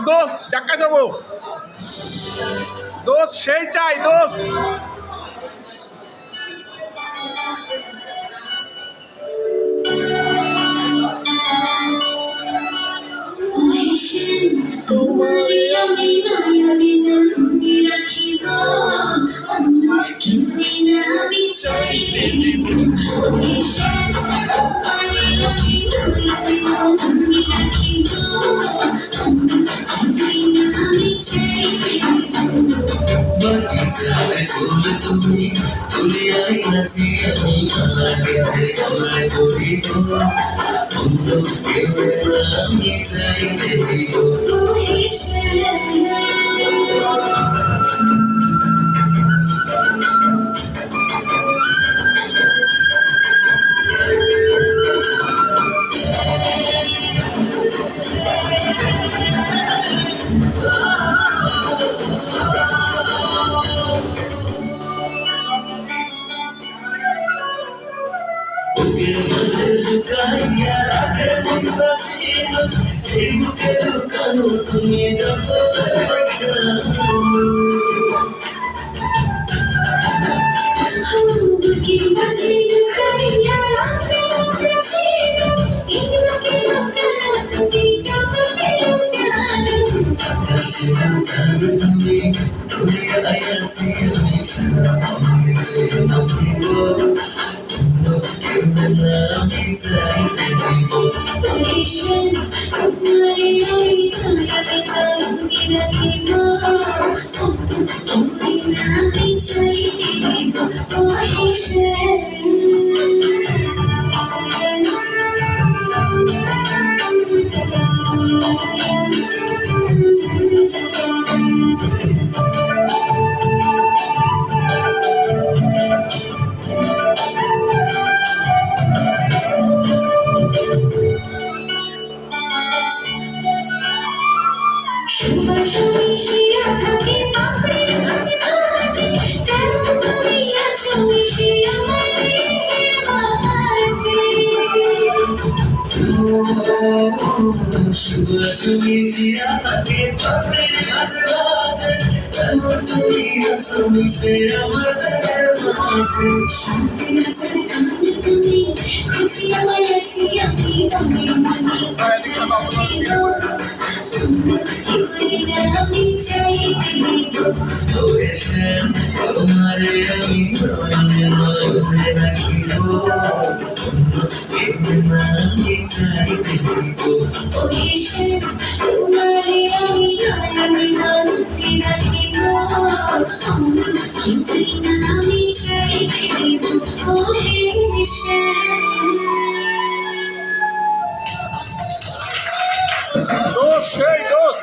দোষ জাক্কা যাবো দোষ সেই চাই দোষ তোমারে আমি নয়নে নয়নে রাখিব অন্য কেউরে না আমি চাইতে দিব তোমারে আমি নয়নে নয়নে রাখিব অন্য কেউরে না আমি চাইতে দিব বাগিচায় ফুল তুমি তুলিয়াই নাচি আমি মালা গেঁথে গলায় পরিব অন্য কেউরে না আমি চাইতে দিব বুকের মাঝে লুকাইয়া রাখে মনটা ছিল এই বুকে লুকানো তুমি যত বুকের মাঝে লুকাইয়া রাখে মনটা ছিল এই বুকে লুকানো তুমি যত জানো আকাশে জানো তুমি দুনিয়ায় আছি আমি সারা মনে নামিব আমি চাইতে দিব তোমারে আমি তোমাকে তাঙ্গি রাখিব আমি চাইতে দিব সুবাসনী শিরা থাকে পাপড়ির মাঝে মাঝে কেমন তুমি আছো মিশে আমার মাঝে সুবাসনী শিরা থাকে পাপড়ির মাঝে মাঝে কেমন তুমি আছো মিশে আমার মাঝে শান্তি নজরে জানে তুমি খুশি আমার আছি আমি মনে মনে আমি চাইতে দিব তোমারে আমি মনে মনে রাখিব আমি চাইতে দিব তোমারে আমি মনে মনে রাখিব আমি চাইতে দিব দোষ সেই দোষ